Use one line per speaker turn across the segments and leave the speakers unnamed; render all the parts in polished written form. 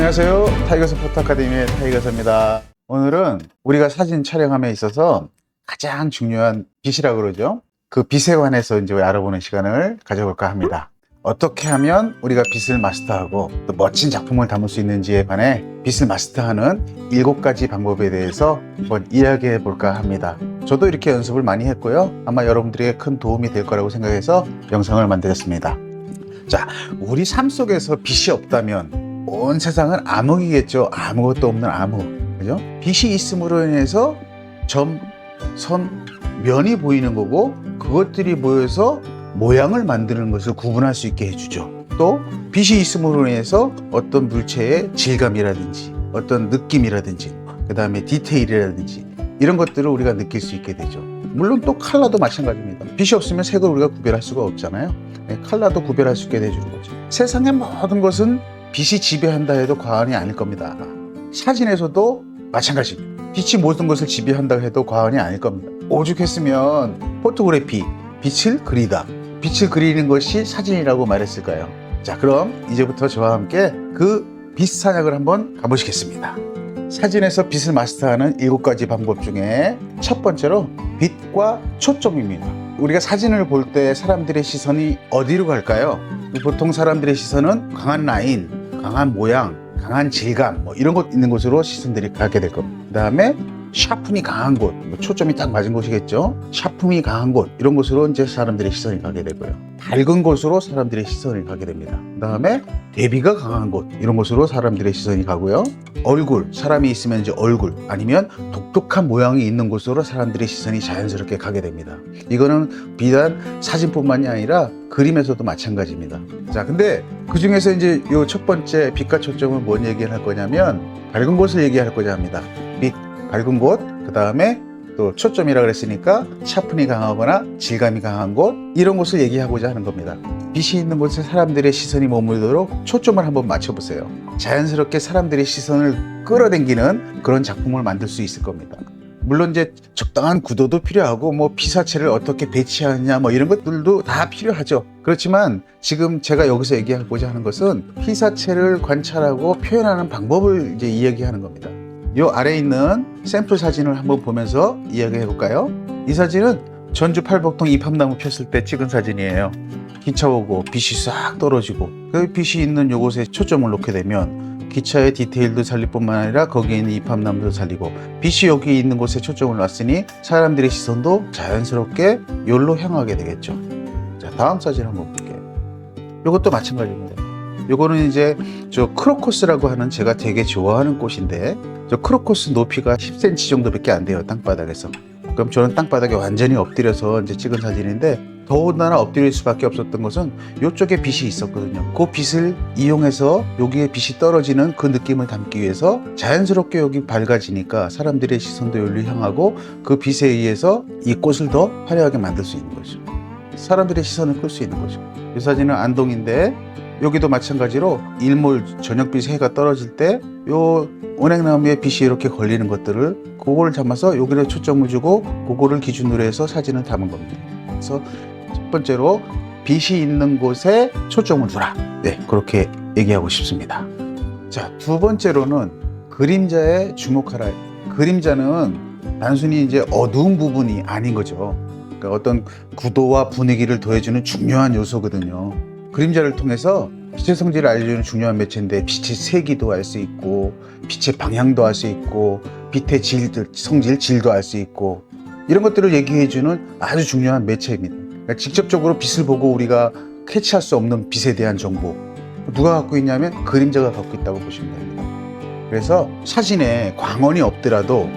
안녕하세요. 타이거스 포토 아카데미의 타이거스입니다. 오늘은 우리가 사진 촬영함에 있어서 가장 중요한 빛이라고 그러죠. 그 빛에 관해서 이제 알아보는 시간을 가져볼까 합니다. 어떻게 하면 우리가 빛을 마스터하고 또 멋진 작품을 담을 수 있는지에 관해 빛을 마스터하는 7가지 방법에 대해서 한번 이야기해 볼까 합니다. 저도 이렇게 연습을 많이 했고요. 아마 여러분들에게 큰 도움이 될 거라고 생각해서 영상을 만들었습니다. 자, 우리 삶 속에서 빛이 없다면 온 세상은 암흑이겠죠. 아무것도 없는 암흑. 그죠? 빛이 있음으로 인해서 점, 선, 면이 보이는 거고 그것들이 모여서 모양을 만드는 것을 구분할 수 있게 해주죠. 또 빛이 있음으로 인해서 어떤 물체의 질감이라든지 어떤 느낌이라든지 그 다음에 디테일이라든지 이런 것들을 우리가 느낄 수 있게 되죠. 물론 또 컬러도 마찬가지입니다. 빛이 없으면 색을 우리가 구별할 수가 없잖아요. 컬러도 구별할 수 있게 해주는 거죠. 세상의 모든 것은 빛이 지배한다 해도 과언이 아닐 겁니다. 사진에서도 마찬가지입니다. 빛이 모든 것을 지배한다 해도 과언이 아닐 겁니다. 오죽했으면 포토그래피, 빛을 그리다. 빛을 그리는 것이 사진이라고 말했을까요? 자, 그럼 이제부터 저와 함께 그 빛 사냥을 한번 가보시겠습니다. 사진에서 빛을 마스터하는 7가지 방법 중에 첫 번째로 빛과 초점입니다. 우리가 사진을 볼 때 사람들의 시선이 어디로 갈까요? 보통 사람들의 시선은 강한 라인, 강한 모양, 강한 질감 이런 것 있는 곳으로 시선들이 가게 될 겁니다. 그 다음에 샤프니 강한 곳, 초점이 딱 맞은 곳이겠죠. 샤프니 강한 곳 이런 곳으로 이제 사람들의 시선이 가게 되고요. 밝은 곳으로 사람들의 시선이 가게 됩니다. 그 다음에 대비가 강한 곳 이런 곳으로 사람들의 시선이 가고요. 얼굴, 사람이 있으면 이제 얼굴 아니면 독특한 모양이 있는 곳으로 사람들의 시선이 자연스럽게 가게 됩니다. 이거는 비단 사진뿐만이 아니라 그림에서도 마찬가지입니다. 자, 근데 그 중에서 이제 요 첫 번째 빛과 초점은 뭔 얘기를 할 거냐면 밝은 곳을 얘기할 거자 합니다. 빛, 밝은 곳, 그 다음에 또 초점이라 그랬으니까 샤프니 강하거나 질감이 강한 곳 이런 곳을 얘기하고자 하는 겁니다. 빛이 있는 곳에 사람들의 시선이 머물도록 초점을 한번 맞춰보세요. 자연스럽게 사람들의 시선을 끌어당기는 그런 작품을 만들 수 있을 겁니다. 물론 이제 적당한 구도도 필요하고 피사체를 어떻게 배치하느냐 이런 것들도 다 필요하죠. 그렇지만 지금 제가 여기서 얘기하고자 하는 것은 피사체를 관찰하고 표현하는 방법을 이제 이야기하는 겁니다. 요 아래에 있는 샘플 사진을 한번 보면서 이야기해 볼까요? 이 사진은 전주 팔복동 이팝나무 폈을 때 찍은 사진이에요. 기차 오고 빛이 싹 떨어지고 그 빛이 있는 요곳에 초점을 놓게 되면 기차의 디테일도 살릴 뿐만 아니라 거기에 있는 이팝나무도 살리고 빛이 여기 있는 곳에 초점을 놨으니 사람들의 시선도 자연스럽게 여기로 향하게 되겠죠. 자, 다음 사진 한번 볼게요. 요것도 마찬가지입니다. 요거는 이제 저 크로커스라고 하는 제가 되게 좋아하는 꽃인데 저 크로커스 높이가 10cm 정도밖에 안 돼요. 땅바닥에서. 그럼 저는 땅바닥에 완전히 엎드려서 이제 찍은 사진인데 더군다나 엎드릴 수밖에 없었던 것은 이쪽에 빛이 있었거든요. 그 빛을 이용해서 여기에 빛이 떨어지는 그 느낌을 담기 위해서 자연스럽게 여기 밝아지니까 사람들의 시선도 여기를 향하고 그 빛에 의해서 이 꽃을 더 화려하게 만들 수 있는 거죠. 사람들의 시선을 끌 수 있는 거죠. 이 사진은 안동인데 여기도 마찬가지로 일몰 저녁빛 해가 떨어질 때 요 온행나무에 빛이 이렇게 걸리는 것들을 그거를 잡아서 여기를 초점을 주고 그거를 기준으로 해서 사진을 담은 겁니다. 그래서 첫 번째로 빛이 있는 곳에 초점을 두라. 네, 그렇게 얘기하고 싶습니다. 자, 두 번째로는 그림자에 주목하라. 그림자는 단순히 이제 어두운 부분이 아닌 거죠. 그러니까 어떤 구도와 분위기를 더해주는 중요한 요소거든요. 그림자를 통해서 빛의 성질을 알려주는 중요한 매체인데 빛의 세기도 알 수 있고 빛의 방향도 알 수 있고 빛의 성질, 질도 알 수 있고 이런 것들을 얘기해주는 아주 중요한 매체입니다. 그러니까 직접적으로 빛을 보고 우리가 캐치할 수 없는 빛에 대한 정보 누가 갖고 있냐면 그림자가 갖고 있다고 보시면 됩니다. 그래서 사진에 광원이 없더라도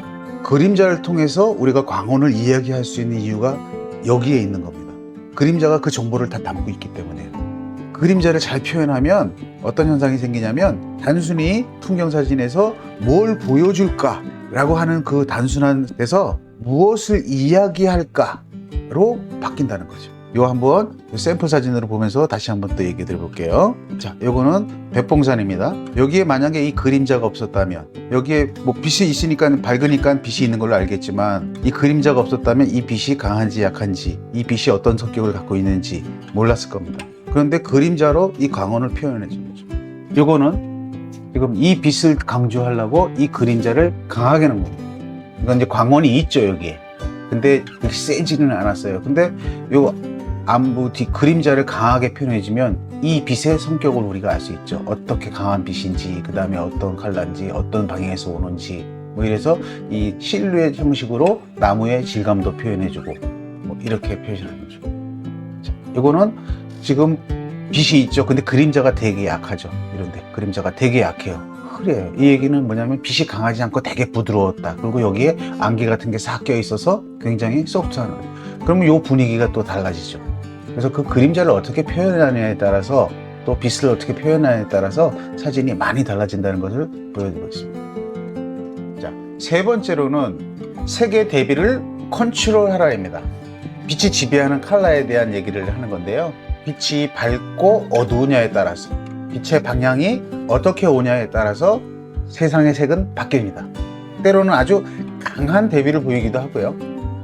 그림자를 통해서 우리가 광원을 이야기할 수 있는 이유가 여기에 있는 겁니다. 그림자가 그 정보를 다 담고 있기 때문에요. 그림자를 잘 표현하면 어떤 현상이 생기냐면 단순히 풍경사진에서 뭘 보여줄까 라고 하는 그 단순한 데서 무엇을 이야기할까로 바뀐다는 거죠. 요 한번 샘플 사진으로 보면서 다시 한번 또 얘기 드려볼게요. 자, 요거는 백봉산입니다. 여기에 만약에 이 그림자가 없었다면 여기에 빛이 있으니까 밝으니까 빛이 있는 걸로 알겠지만 이 그림자가 없었다면 이 빛이 강한지 약한지 이 빛이 어떤 성격을 갖고 있는지 몰랐을 겁니다. 그런데 그림자로 이 광원을 표현해 주는 거죠. 요거는 지금 이 빛을 강조하려고 이 그림자를 강하게 놓은 겁니다. 이건 이제 광원이 있죠, 여기에. 근데 그렇게 세지는 않았어요. 근데 요 안부 뒤 그림자를 강하게 표현해주면 이 빛의 성격을 우리가 알 수 있죠. 어떻게 강한 빛인지, 그 다음에 어떤 컬러인지, 어떤 방향에서 오는지, 뭐 이래서 이 실루엣 형식으로 나무의 질감도 표현해주고, 뭐 이렇게 표현하는 거죠. 자, 이거는 지금 빛이 있죠. 근데 그림자가 되게 약하죠. 이런데 그림자가 되게 약해요. 그래요. 이 얘기는 뭐냐면 빛이 강하지 않고 되게 부드러웠다. 그리고 여기에 안개 같은 게 싹 껴 있어서 굉장히 소프트한 거예요. 그러면 이 분위기가 또 달라지죠. 그래서 그 그림자를 어떻게 표현하느냐에 따라서 또 빛을 어떻게 표현하느냐에 따라서 사진이 많이 달라진다는 것을 보여드리고 있습니다. 자, 세 번째로는 색의 대비를 컨트롤하라입니다. 빛이 지배하는 컬러에 대한 얘기를 하는 건데요. 빛이 밝고 어두우냐에 따라서, 빛의 방향이 어떻게 오냐에 따라서 세상의 색은 바뀝니다. 때로는 아주 강한 대비를 보이기도 하고요.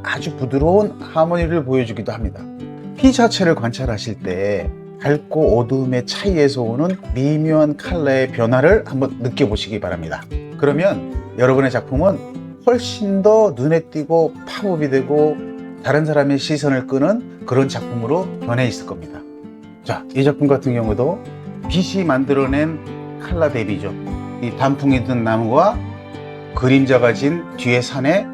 아주 부드러운 하모니를 보여주기도 합니다. 피 자체를 관찰하실 때 밝고 어두움의 차이에서 오는 미묘한 컬러의 변화를 한번 느껴보시기 바랍니다. 그러면 여러분의 작품은 훨씬 더 눈에 띄고 팝업이 되고 다른 사람의 시선을 끄는 그런 작품으로 변해 있을 겁니다. 자, 이 작품 같은 경우도 빛이 만들어낸 컬러 대비죠. 이 단풍이 든 나무와 그림자가 진 뒤에 산의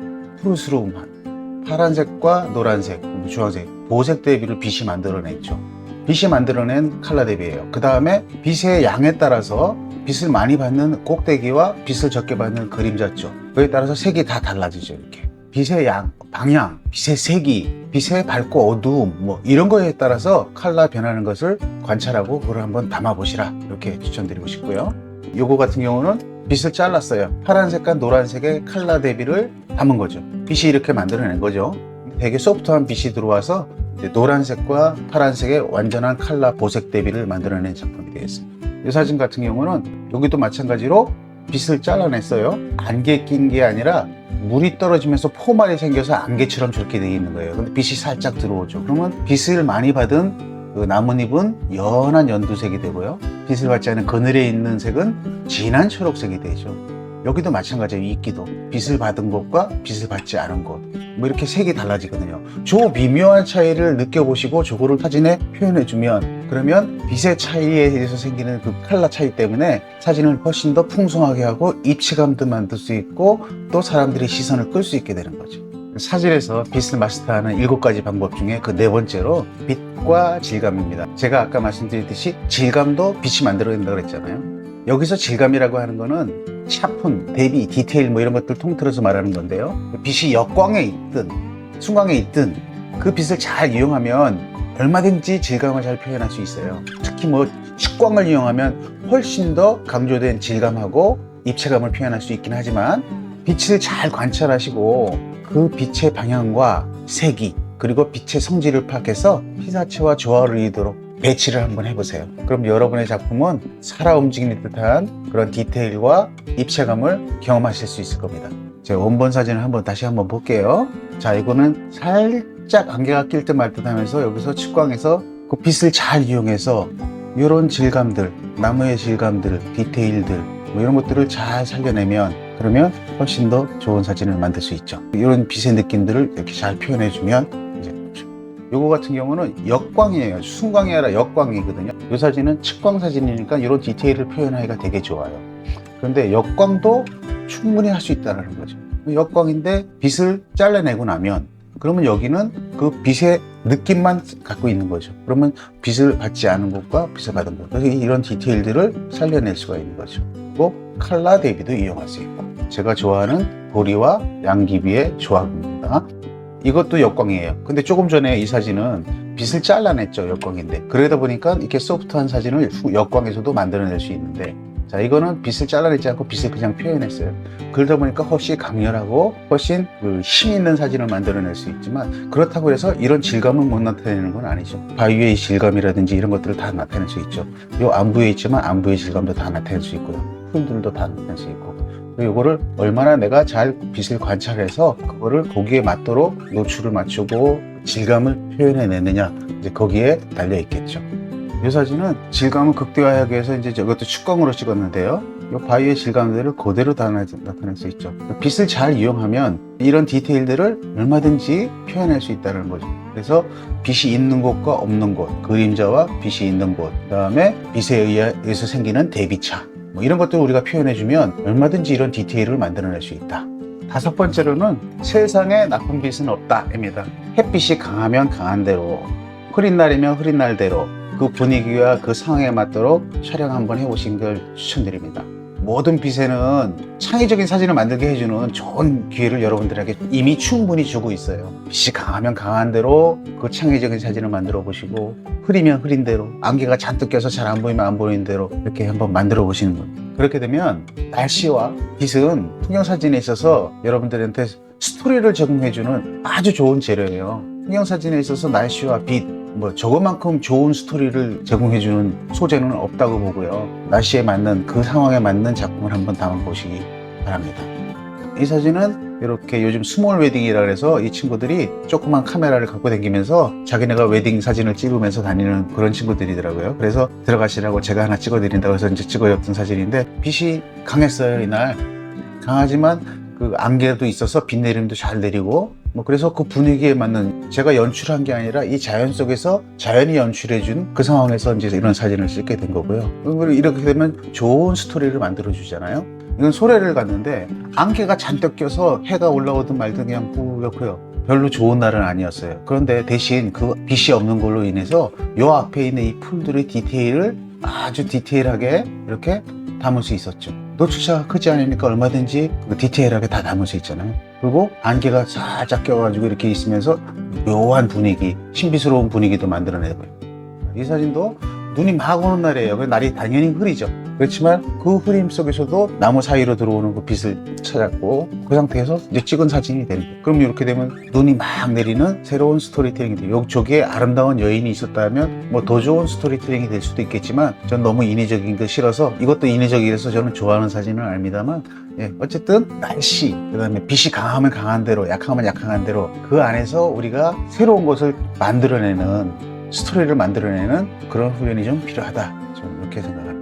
푸르스름한 파란색과 노란색, 주황색, 보색 대비를 빛이 만들어냈죠. 빛이 만들어낸 컬러 대비예요. 그 다음에 빛의 양에 따라서 빛을 많이 받는 꼭대기와 빛을 적게 받는 그림자죠. 그에 따라서 색이 다 달라지죠. 이렇게 빛의 양, 방향, 빛의 색이, 빛의 밝고 어두움, 뭐 이런 거에 따라서 컬러 변하는 것을 관찰하고 그걸 한번 담아보시라, 이렇게 추천드리고 싶고요. 요거 같은 경우는 빛을 잘랐어요. 파란색과 노란색의 컬러 대비를 담은 거죠. 빛이 이렇게 만들어낸 거죠. 되게 소프트한 빛이 들어와서 노란색과 파란색의 완전한 컬러 보색 대비를 만들어낸 작품이 되겠습니다. 이 사진 같은 경우는 여기도 마찬가지로 빛을 잘라냈어요. 안개 낀 게 아니라 물이 떨어지면서 포말이 생겨서 안개처럼 저렇게 되어 있는 거예요. 근데 빛이 살짝 들어오죠. 그러면 빛을 많이 받은 그 나뭇잎은 연한 연두색이 되고요. 빛을 받지 않은 그늘에 있는 색은 진한 초록색이 되죠. 여기도 마찬가지예요. 이끼도 빛을 받은 것과 빛을 받지 않은 것, 뭐 이렇게 색이 달라지거든요. 저 미묘한 차이를 느껴보시고 저거를 사진에 표현해주면, 그러면 빛의 차이에 의해서 생기는 그 컬러 차이 때문에 사진을 훨씬 더 풍성하게 하고 입체감도 만들 수 있고 또 사람들의 시선을 끌 수 있게 되는 거죠. 사진에서 빛을 마스터하는 7가지 방법 중에 그 4번째로 빛과 질감입니다. 제가 아까 말씀드렸듯이 질감도 빛이 만들어낸다고 그랬잖아요. 여기서 질감이라고 하는 거는 샤픈, 대비, 디테일 뭐 이런 것들 통틀어서 말하는 건데요. 빛이 역광에 있든 순광에 있든 그 빛을 잘 이용하면 얼마든지 질감을 잘 표현할 수 있어요. 특히 뭐 식광을 이용하면 훨씬 더 강조된 질감하고 입체감을 표현할 수 있긴 하지만, 빛을 잘 관찰하시고 그 빛의 방향과 색이 그리고 빛의 성질을 파악해서 피사체와 조화를 이루도록 배치를 한번 해보세요. 그럼 여러분의 작품은 살아 움직이는 듯한 그런 디테일과 입체감을 경험하실 수 있을 겁니다. 제가 원본 사진을 다시 한번 볼게요. 자, 이거는 살짝 안개가 낄 듯 말 듯 하면서 여기서 측광해서 그 빛을 잘 이용해서 이런 질감들, 나무의 질감들, 디테일들 뭐 이런 것들을 잘 살려내면, 그러면 훨씬 더 좋은 사진을 만들 수 있죠. 이런 빛의 느낌들을 이렇게 잘 표현해주면, 요거 같은 경우는 역광이에요. 순광이 아니라 역광이거든요. 이 사진은 측광 사진이니까 이런 디테일을 표현하기가 되게 좋아요. 그런데 역광도 충분히 할 수 있다는 거죠. 역광인데 빛을 잘라내고 나면, 그러면 여기는 그 빛의 느낌만 갖고 있는 거죠. 그러면 빛을 받지 않은 것과 빛을 받은 것, 그래서 이런 디테일들을 살려낼 수가 있는 거죠. 또 컬러 대비도 이용할 수 있고, 제가 좋아하는 보리와 양귀비의 조합입니다. 이것도 역광이에요. 근데 조금 전에 이 사진은 빛을 잘라냈죠. 역광인데, 그러다 보니까 이렇게 소프트한 사진을 역광에서도 만들어낼 수 있는데, 자, 이거는 빛을 잘라내지 않고 빛을 그냥 표현했어요. 그러다 보니까 훨씬 강렬하고 훨씬 힘 있는 사진을 만들어낼 수 있지만, 그렇다고 해서 이런 질감을 못 나타내는 건 아니죠. 바위의 질감이라든지 이런 것들을 다 나타낼 수 있죠. 요 안부에 있지만 안부의 질감도 다 나타낼 수 있고요. 풀들도 다 나타낼 수 있고, 이거를 얼마나 내가 잘 빛을 관찰해서 그거를 거기에 맞도록 노출을 맞추고 질감을 표현해내느냐, 이제 거기에 달려 있겠죠. 이 사진은 질감을 극대화하기 위해서 이제 저것도 측광으로 찍었는데요. 이 바위의 질감들을 그대로 다 나타낼 수 있죠. 빛을 잘 이용하면 이런 디테일들을 얼마든지 표현할 수 있다는 거죠. 그래서 빛이 있는 곳과 없는 곳, 그림자와 빛이 있는 곳, 그 다음에 빛에 의해서 생기는 대비차, 뭐 이런 것들을 우리가 표현해주면 얼마든지 이런 디테일을 만들어낼 수 있다. 다섯 번째로는 세상에 나쁜 빛은 없다입니다. 햇빛이 강하면 강한 대로, 흐린 날이면 흐린 날대로 그 분위기와 그 상황에 맞도록 촬영 한번 해보신 걸 추천드립니다. 모든 빛에는 창의적인 사진을 만들게 해주는 좋은 기회를 여러분들에게 이미 충분히 주고 있어요. 빛이 강하면 강한 대로 그 창의적인 사진을 만들어 보시고, 흐리면 흐린 대로, 안개가 잔뜩 껴서 잘 안 보이면 안 보이는 대로 이렇게 한번 만들어 보시는 거예요. 그렇게 되면 날씨와 빛은 풍경사진에 있어서 여러분들한테 스토리를 제공해주는 아주 좋은 재료예요. 풍경사진에 있어서 날씨와 빛, 저것만큼 좋은 스토리를 제공해주는 소재는 없다고 보고요. 날씨에 맞는, 그 상황에 맞는 작품을 한번 담아보시기 바랍니다. 이 사진은 이렇게 요즘 스몰 웨딩이라 해서 이 친구들이 조그만 카메라를 갖고 다니면서 자기네가 웨딩 사진을 찍으면서 다니는 그런 친구들이더라고요. 그래서 들어가시라고 제가 하나 찍어드린다고 해서 이제 찍어줬던 사진인데, 빛이 강했어요. 이날 강하지만 그 안개도 있어서 빛 내림도 잘 내리고, 그래서 그 분위기에 맞는, 제가 연출한 게 아니라 이 자연 속에서 자연이 연출해준 그 상황에서 이제 이런 사진을 찍게 된 거고요. 이렇게 되면 좋은 스토리를 만들어 주잖아요. 이건 소래를 갔는데 안개가 잔뜩 껴서 해가 올라오든 말든 그냥 뿌옇고요. 별로 좋은 날은 아니었어요. 그런데 대신 그 빛이 없는 걸로 인해서 요 앞에 있는 이 풀들의 디테일을 아주 디테일하게 이렇게 담을 수 있었죠. 노출차가 크지 않으니까 얼마든지 디테일하게 다 담을 수 있잖아요. 그리고 안개가 살짝 껴가지고 이렇게 있으면서 묘한 분위기, 신비스러운 분위기도 만들어내고요. 이 사진도 눈이 막 오는 날이에요. 날이 당연히 흐리죠. 그렇지만 그 흐림 속에서도 나무 사이로 들어오는 그 빛을 찾았고, 그 상태에서 이제 찍은 사진이 되는 거예요. 그럼 이렇게 되면 눈이 막 내리는 새로운 스토리텔링이 돼요. 저기에 아름다운 여인이 있었다면 더 좋은 스토리텔링이 될 수도 있겠지만, 전 너무 인위적인 거 싫어서, 이것도 인위적이라서 저는 좋아하는 사진은 아닙니다만, 어쨌든 날씨, 그 다음에 빛이 강하면 강한 대로, 약하면 약한 대로 그 안에서 우리가 새로운 것을 만들어내는, 스토리를 만들어내는 그런 훈련이 좀 필요하다, 저는 이렇게 생각합니다.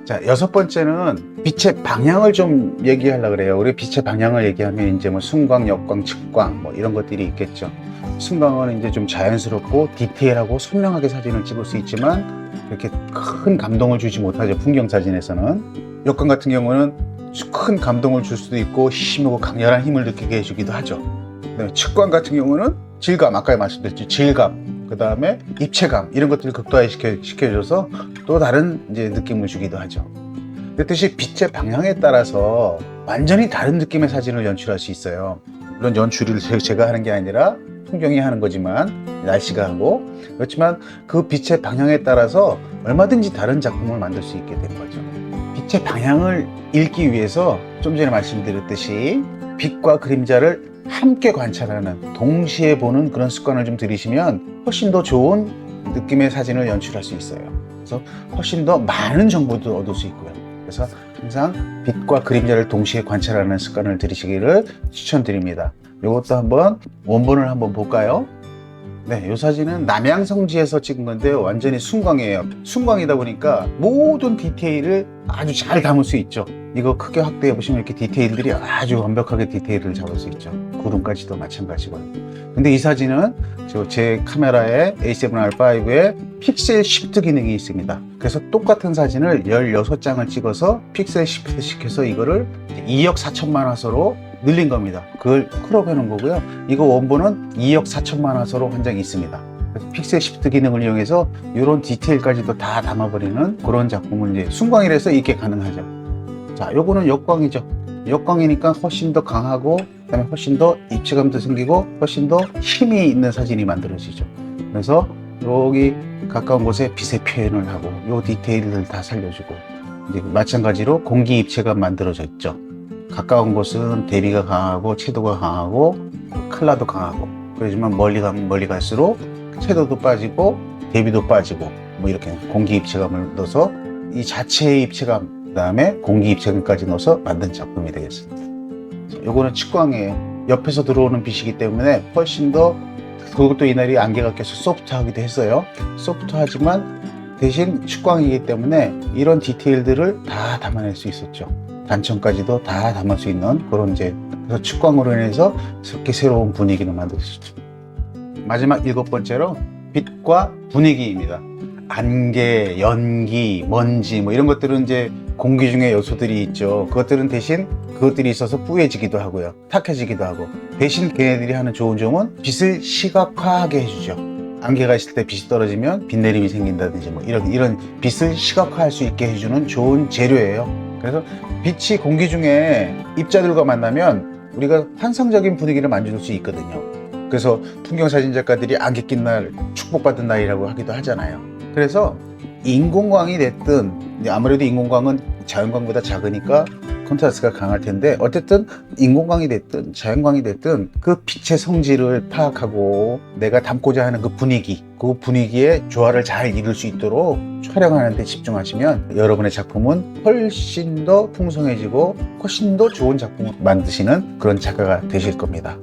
자, 여섯 번째는 빛의 방향을 좀 얘기하려고 그래요. 우리 빛의 방향을 얘기하면 이제 순광, 역광, 측광 이런 것들이 있겠죠. 순광은 이제 좀 자연스럽고 디테일하고 선명하게 사진을 찍을 수 있지만 이렇게 큰 감동을 주지 못하죠. 풍경 사진에서는. 역광 같은 경우는 큰 감동을 줄 수도 있고 힘이고 강렬한 힘을 느끼게 해주기도 하죠. 그다음에 측광 같은 경우는 질감, 아까 말씀드렸죠. 질감, 그 다음에 입체감, 이런 것들을 극대화시켜줘서 또 다른 이제 느낌을 주기도 하죠. 그렇듯이 빛의 방향에 따라서 완전히 다른 느낌의 사진을 연출할 수 있어요. 물론 연출을 제가 하는 게 아니라 풍경이 하는 거지만, 날씨가 하고, 그렇지만 그 빛의 방향에 따라서 얼마든지 다른 작품을 만들 수 있게 된 거죠. 빛의 방향을 읽기 위해서 좀 전에 말씀드렸듯이 빛과 그림자를 함께 관찰하는, 동시에 보는 그런 습관을 좀 들이시면 훨씬 더 좋은 느낌의 사진을 연출할 수 있어요. 그래서 훨씬 더 많은 정보도 얻을 수 있고요. 그래서 항상 빛과 그림자를 동시에 관찰하는 습관을 들이시기를 추천드립니다. 이것도 한번 원본을 한번 볼까요? 네, 이 사진은 남양성지에서 찍은 건데 완전히 순광이에요. 순광이다 보니까 모든 디테일을 아주 잘 담을 수 있죠. 이거 크게 확대해 보시면 이렇게 디테일들이 아주 완벽하게 디테일을 잡을 수 있죠. 구름까지도 마찬가지고요. 근데 이 사진은 제 카메라에 A7R5에 픽셀 시프트 기능이 있습니다. 그래서 똑같은 사진을 16장을 찍어서 픽셀 시프트 시켜서 이거를 2억 4천만 화소로 늘린 겁니다. 그걸 크롭해 놓은 거고요. 이거 원본은 2억 4천만 화소로 한 장이 있습니다. 그래서 픽셀 시프트 기능을 이용해서 이런 디테일까지도 다 담아버리는 그런 작품을 이제 순광이라서 이게 가능하죠. 자, 요거는 역광이죠. 역광이니까 훨씬 더 강하고, 그다음에 훨씬 더 입체감도 생기고, 훨씬 더 힘이 있는 사진이 만들어지죠. 그래서 여기 가까운 곳에 빛의 표현을 하고, 요 디테일을 다 살려주고, 이제 마찬가지로 공기 입체감 만들어졌죠. 가까운 곳은 대비가 강하고 채도가 강하고 컬러도 강하고, 그렇지만 멀리 가면 멀리 갈수록 채도도 빠지고 대비도 빠지고 이렇게 공기 입체감을 넣어서 이 자체의 입체감, 그 다음에 공기 입체감까지 넣어서 만든 작품이 되겠습니다. 요거는 측광이에요. 옆에서 들어오는 빛이기 때문에 훨씬 더, 그것도 이날이 안개가 껴서 소프트하기도 했어요. 소프트하지만 대신 측광이기 때문에 이런 디테일들을 다 담아낼 수 있었죠. 단청까지도 다 담을 수 있는 그런 이제, 그래서 측광으로 인해서 이렇게 새로운 분위기를 만들 수 있죠. 마지막 7번째로 빛과 분위기입니다. 안개, 연기, 먼지 뭐 이런 것들은 이제 공기 중에 요소들이 있죠. 그것들은 대신 그것들이 있어서 뿌얘지기도 하고요. 탁해지기도 하고, 대신 걔네들이 하는 좋은 점은 빛을 시각화하게 해주죠. 안개가 있을 때 빛이 떨어지면 빛내림이 생긴다든지 뭐 이런 빛을 시각화할 수 있게 해주는 좋은 재료예요. 그래서 빛이 공기 중에 입자들과 만나면 우리가 환상적인 분위기를 만들 수 있거든요. 그래서 풍경사진 작가들이 안개 낀 날 축복받은 날이라고 하기도 하잖아요. 그래서 인공광이 됐든, 아무래도 인공광은 자연광보다 작으니까 컨트라스트가 강할 텐데, 어쨌든 인공광이 됐든 자연광이 됐든 그 빛의 성질을 파악하고 내가 담고자 하는 그 분위기의 조화를 잘 이룰 수 있도록 촬영하는 데 집중하시면 여러분의 작품은 훨씬 더 풍성해지고 훨씬 더 좋은 작품을 만드시는 그런 작가가 되실 겁니다.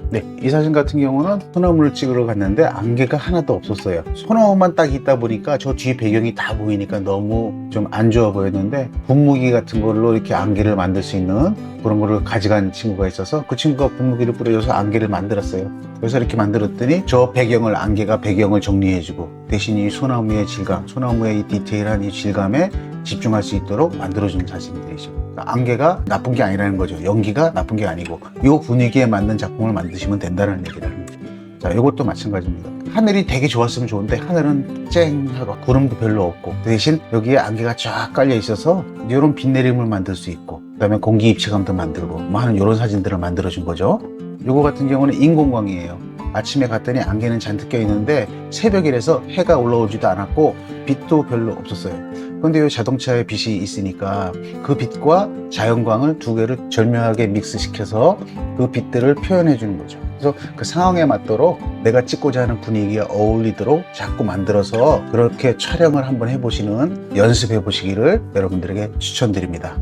네, 이 사진 같은 경우는 소나무를 찍으러 갔는데 안개가 하나도 없었어요. 소나무만 딱 있다 보니까 저 뒤에 배경이 다 보이니까 너무 좀 안 좋아 보였는데, 분무기 같은 걸로 이렇게 안개를 만들 수 있는 그런 거를 가져간 친구가 있어서 그 친구가 분무기를 뿌려줘서 안개를 만들었어요. 그래서 이렇게 만들었더니 저 안개가 배경을 정리해주고, 대신 이 소나무의 질감, 소나무의 이 디테일한 이 질감에 집중할 수 있도록 만들어주는 사진들이죠. 안개가 나쁜 게 아니라는 거죠. 연기가 나쁜 게 아니고 이 분위기에 맞는 작품을 만드시면 된다는 얘기를 합니다. 자, 이것도 마찬가지입니다. 하늘이 되게 좋았으면 좋은데 하늘은 쨍하고 구름도 별로 없고, 대신 여기에 안개가 쫙 깔려 있어서 이런 빛내림을 만들 수 있고, 그 다음에 공기 입체감도 만들고 뭐 하는 이런 사진들을 만들어준 거죠. 이거 같은 경우는 인공광이에요. 아침에 갔더니 안개는 잔뜩 껴 있는데 새벽이라서 해가 올라오지도 않았고 빛도 별로 없었어요. 그런데 이 자동차에 빛이 있으니까 그 빛과 자연광을 두 개를 절묘하게 믹스시켜서 그 빛들을 표현해 주는 거죠. 그래서 그 상황에 맞도록 내가 찍고자 하는 분위기에 어울리도록 자꾸 만들어서 그렇게 촬영을 한번 해보시는, 연습해 보시기를 여러분들에게 추천드립니다.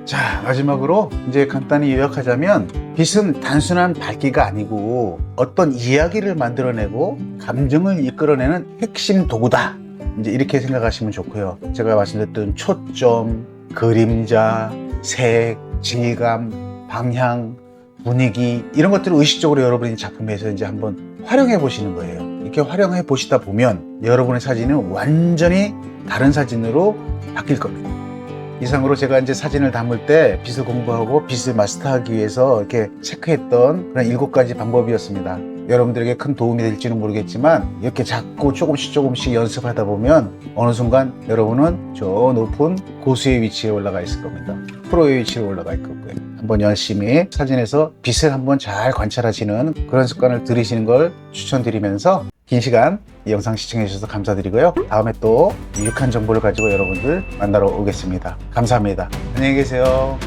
자, 마지막으로 이제 간단히 요약하자면, 빛은 단순한 밝기가 아니고 어떤 이야기를 만들어내고 감정을 이끌어내는 핵심 도구다, 이제 이렇게 생각하시면 좋고요. 제가 말씀드렸던 초점, 그림자, 색, 질감, 방향, 분위기, 이런 것들을 의식적으로 여러분이 작품에서 이제 한번 활용해 보시는 거예요. 이렇게 활용해 보시다 보면 여러분의 사진은 완전히 다른 사진으로 바뀔 겁니다. 이상으로 제가 이제 사진을 담을 때 빛을 공부하고 빛을 마스터하기 위해서 이렇게 체크했던 그런 7가지 방법이었습니다. 여러분들에게 큰 도움이 될지는 모르겠지만, 이렇게 자꾸 조금씩 연습하다 보면 어느 순간 여러분은 저 높은 고수의 위치에 올라가 있을 겁니다. 프로의 위치에 올라가 있을 거고요. 한번 열심히 사진에서 빛을 한번 잘 관찰하시는 그런 습관을 들이시는 걸 추천드리면서, 긴 시간 이 영상 시청해 주셔서 감사드리고요. 다음에 또 유익한 정보를 가지고 여러분들 만나러 오겠습니다. 감사합니다. 안녕히 계세요.